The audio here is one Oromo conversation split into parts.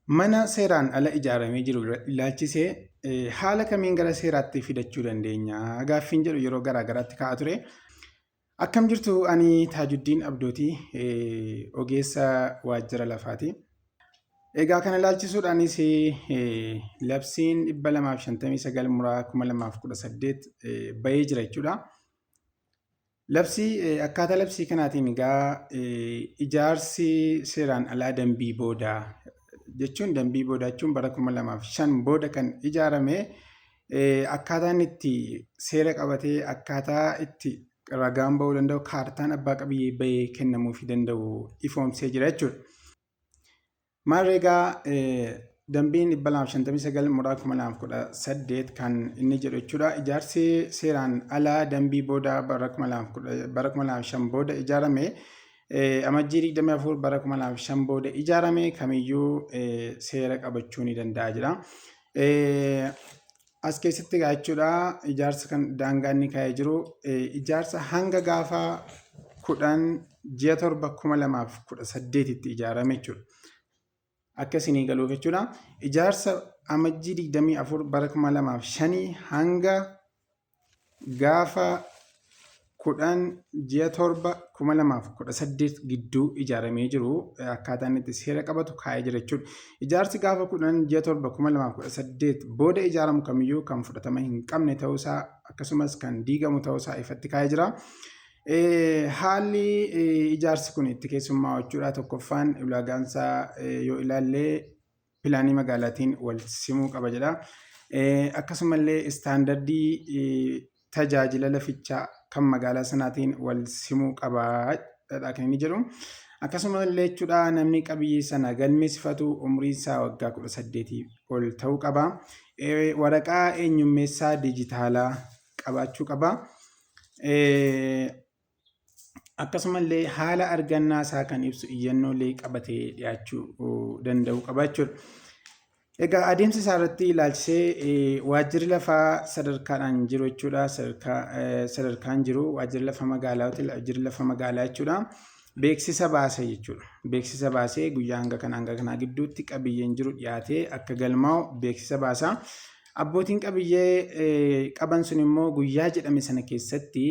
Mana seeraan ala ijaaramee jiru ilaalchisee haala kamiin gara seeraatti fidachuu dandeenya? Gaaffiin jedhu yeroo garaa garaatti ka'aa ture. Akkam jirtu ani Taajuddiin Abdootii ogeessa waajjira lafaati. Egaa kana ilaalchisuudhaanis labsiin 259 muraa 2018 bahee jira jechuudha. Labsii akkaataa labsii kanaatiin egaa ijaarsi seeraan alaa dambii boodaa jechuun dambii boodaa jechuun bara 2005 booda kan ijaarame akkaataan itti seera qabatee akkaataa itti ragaan bahuu danda'u kaartaan abbaa qabiyyee bahee kennamuufii danda'u ifoomsee jira jechuudha. Maal egaa dambiin 259 muraa 2018 kan inni jedhu jechuudha. Ijaarsi seeraan alaa dambii boodaa bara 2005 booda ijaarame amajjii 24 bara 2005 booda ijaarame kamiyyuu seera qabachuu ni danda'a jira. As keessatti egaa jechuudha ijaarsa kan daangaa inni kaa'ee jiru ijaarsa hanga gaafa 10 ji'a 7 2018 tti ijaarame jechuudha. Akkasiin galuuf jechuudha. Ijaarsa amajjii 24 bara 2005 hanga gaafa 10 ji'a 7 2018 gidduu ijaaramee jiru akkaataan itti seera qabatu kaa'ee jira jechuudha. Ijaarsi gaafa 10 ji'a 7 2018 booda ijaaramu kamiyyuu kan fudhatama hin qabne ta'uusaa akkasumas kan diigamu ta'uusaa ifatti kaa'ee jira. Haalli ijaarsi kun itti keessummaa jechuudha. Tokkoffaan ulaagaansaa yoo ilaallee pilaanii magaalaatiin wal simuu qaba jedha. Akkasumallee istaandardii tajaajila lafichaa kan magaalaa sanaatiin wal simuu qaba kan inni jedhu. Akkasumallee jechuudha namni qabiyyee sana galmeessifatu umriin isaa waggaa 18 ol ta'uu qaba. Waraqaa eenyummeessaa dijitaalaa qabaachuu qaba. Akkasumallee haala argannaa isaa kan ibsu iyyannoolee qabatee dhiyaachuu danda'u qaba jechuudha. Egaa adeemsa isaa irratti ilaalchisee waajjirri lafaa sadarkaadhaan jiru jechuudha. Sadarkaan jiru waajjirri lafa magaalaa waajjirri lafa magaalaa jechuudha. Beeksisa baasee jechuudha. Beeksisa baasee guyyaa hanga kanaa gidduutti qabiyyeen jiru dhiyaatee akka galmaa'u beeksisa baasa. Abbootiin qabiyyee qaban sun immoo guyyaa jedhame sana keessatti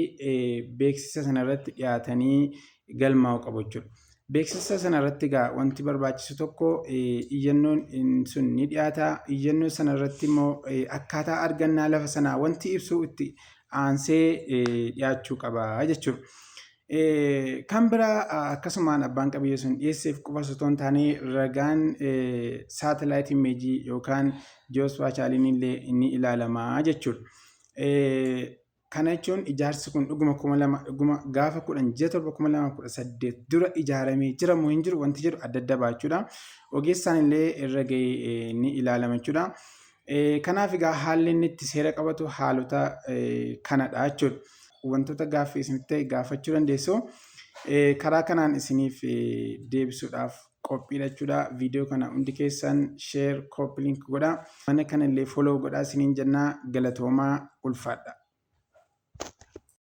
beeksisa sana irratti dhiyaatanii galmaa'u qabu jechuudha. Beeksisa sana irratti egaa wanti barbaachisu tokko iyyannoon sun ni dhiyaata. Iyyannoo sana irratti immoo akkaataa argannaa lafa sanaa wanti ibsu itti aansee dhiyaachuu qaba jechuudha. Kan biraa akkasumaan abbaan qabiyyee sun dhiyeesseef qofa osoo hin taane ragaan saatalaayit imeejii yookaan ji'oospaashaaliin illee ni ilaalama jechuudha. Kana jechuun ijaarsi kun dhuguma gaafa 10 ji'a 7 2018 dura ijaaramee jira moo hin jiru wanti jedhu adda adda baachuudha. Ogeessaan illee irra gahee ni ilaalama jechuudha. Kanaaf egaa haalli inni itti seera qabatu haalota kanadha jechuudha. Wantoota gaaffii isinitti ta'e gaafachuu dandeessu. Karaa kanaan isiniif deebisuudhaaf qophiidha jechuudha. Viidiyoo kana hundi keessan sheer, kooppi link godhaa. Mana kana illee follow godhaa isiniin jennaa galatoomaa ulfaadha.